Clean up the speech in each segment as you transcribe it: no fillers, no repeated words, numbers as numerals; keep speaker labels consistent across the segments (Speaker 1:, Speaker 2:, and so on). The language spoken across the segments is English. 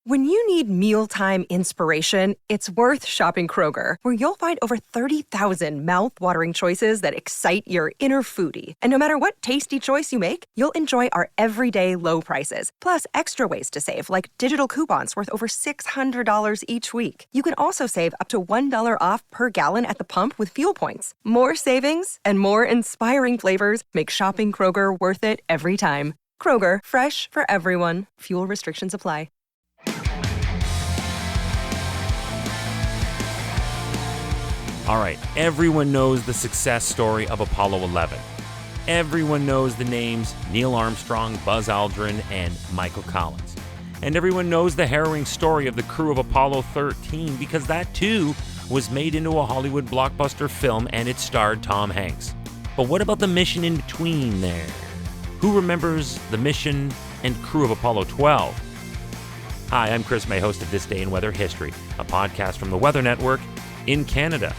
Speaker 1: When you need mealtime inspiration, it's worth shopping Kroger, where you'll find over 30,000 mouth-watering choices that excite your inner foodie. And no matter what tasty choice you make, you'll enjoy our everyday low prices, plus extra ways to save, like digital coupons worth over $600 each week. You can also save up to $1 off per gallon at the pump with fuel points. More savings and more inspiring flavors make shopping Kroger worth it every time. Kroger, fresh for everyone. Fuel restrictions apply.
Speaker 2: All right, everyone knows the success story of Apollo 11. Everyone knows the names Neil Armstrong, Buzz Aldrin, and Michael Collins. And everyone knows the harrowing story of the crew of Apollo 13 because that too was made into a Hollywood blockbuster film and it starred Tom Hanks. But what about the mission in between there? Who remembers the mission and crew of Apollo 12? Hi, I'm Chris May, host of This Day in Weather History, a podcast from the Weather Network in Canada.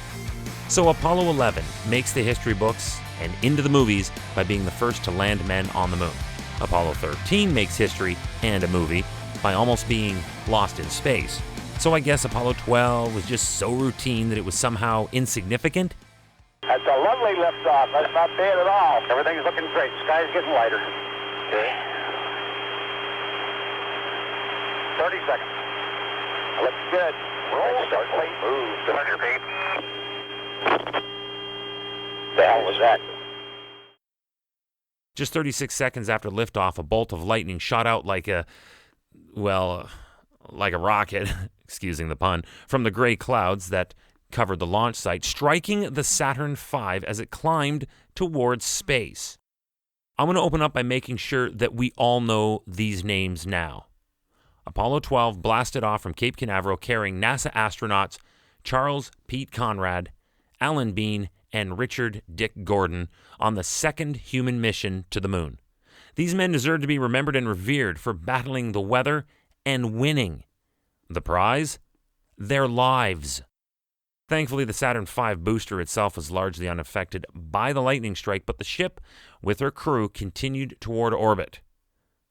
Speaker 2: So Apollo 11 makes the history books and into the movies by being the first to land men on the moon. Apollo 13 makes history and a movie by almost being lost in space. So I guess Apollo 12 was just so routine that it was somehow insignificant?
Speaker 3: That's a lovely liftoff. That's not bad at all. Everything's looking great. Sky's getting lighter. Okay. 30 seconds. Looks good. Roll, start late. Move. 200 feet. The hell was that?
Speaker 2: Just 36 seconds after liftoff, a bolt of lightning shot out like a rocket, excusing the pun, from the gray clouds that covered the launch site, striking the Saturn V as it climbed towards space. I'm going to open up by making sure that we all know these names now. Apollo 12 blasted off from Cape Canaveral carrying NASA astronauts Charles Pete Conrad, Alan Bean, and Richard Dick Gordon on the second human mission to the moon. These men deserve to be remembered and revered for battling the weather and winning. The prize? Their lives. Thankfully, the Saturn V booster itself was largely unaffected by the lightning strike, but the ship, with her crew, continued toward orbit.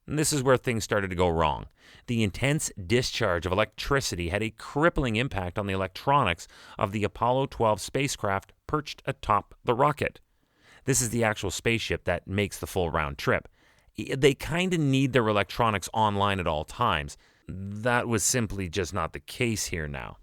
Speaker 2: And this is where things started to go wrong. The intense discharge of electricity had a crippling impact on the electronics of the Apollo 12 spacecraft perched atop the rocket. This is the actual spaceship that makes the full round trip. They kind of need their electronics online at all times. That was simply just not the case here now.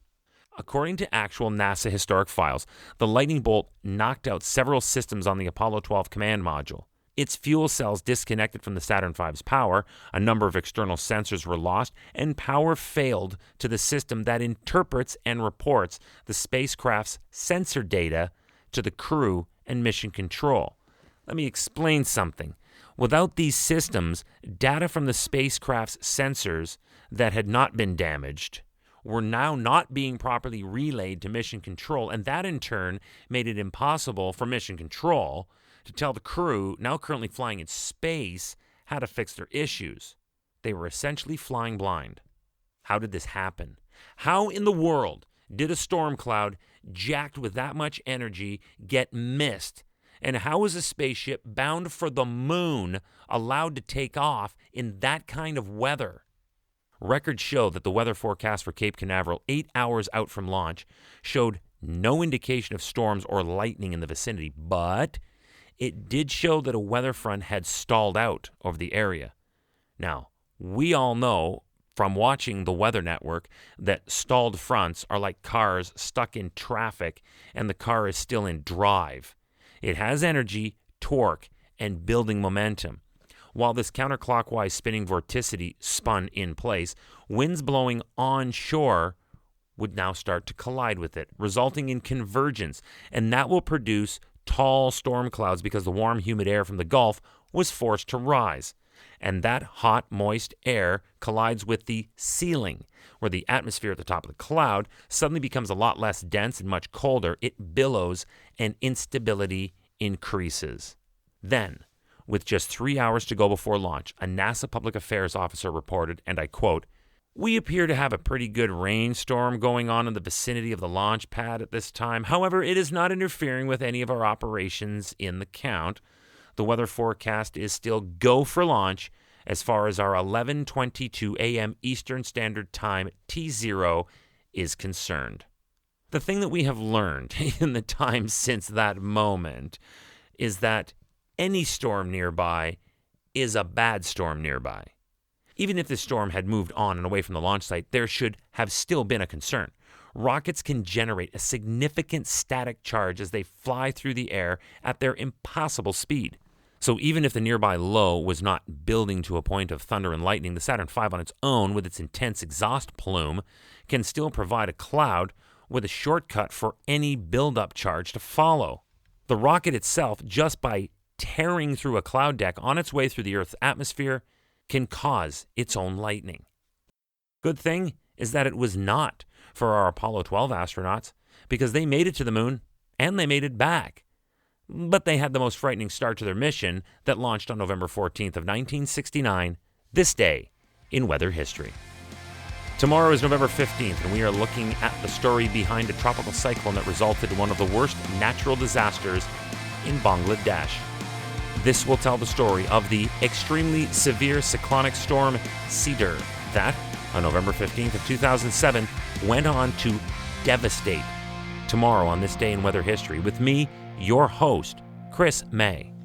Speaker 2: According to actual NASA historic files, the lightning bolt knocked out several systems on the Apollo 12 command module. Its fuel cells disconnected from the Saturn V's power, a number of external sensors were lost, and power failed to the system that interprets and reports the spacecraft's sensor data to the crew and mission control. Let me explain something. Without these systems, data from the spacecraft's sensors that had not been damaged were now not being properly relayed to mission control, and that in turn made it impossible for mission control to tell the crew, now currently flying in space, how to fix their issues. They were essentially flying blind. How did this happen? How in the world did a storm cloud jacked with that much energy get missed? And how is a spaceship bound for the moon allowed to take off in that kind of weather? Records show that the weather forecast for Cape Canaveral 8 hours out from launch showed no indication of storms or lightning in the vicinity, but it did show that a weather front had stalled out over the area. Now, we all know from watching the Weather Network that stalled fronts are like cars stuck in traffic and the car is still in drive. It has energy, torque, and building momentum. While this counterclockwise spinning vorticity spun in place, winds blowing onshore would now start to collide with it, resulting in convergence, and that will produce tall storm clouds because the warm, humid air from the Gulf was forced to rise. And that hot, moist air collides with the ceiling, where the atmosphere at the top of the cloud suddenly becomes a lot less dense and much colder. It billows and instability increases. Then, with just 3 hours to go before launch, a NASA public affairs officer reported, and I quote, "We appear to have a pretty good rainstorm going on in the vicinity of the launch pad at this time. However, it is not interfering with any of our operations in the count. The weather forecast is still go for launch as far as our 11:22 a.m. Eastern Standard Time T0 is concerned. The thing that we have learned in the time since that moment is that any storm nearby is a bad storm nearby. Even if the storm had moved on and away from the launch site, there should have still been a concern. Rockets can generate a significant static charge as they fly through the air at their impossible speed. So even if the nearby low was not building to a point of thunder and lightning, the Saturn V on its own, with its intense exhaust plume, can still provide a cloud with a shortcut for any buildup charge to follow. The rocket itself, just by tearing through a cloud deck on its way through the Earth's atmosphere, can cause its own lightning. Good thing is that it was not for our Apollo 12 astronauts, because they made it to the moon and they made it back. But they had the most frightening start to their mission that launched on November 14th of 1969, this day in weather history. Tomorrow is November 15th, and we are looking at the story behind a tropical cyclone that resulted in one of the worst natural disasters in Bangladesh. This will tell the story of the extremely severe cyclonic storm Cedar that, on November 15th of 2007, went on to devastate tomorrow on this day in weather history with me, your host, Chris May.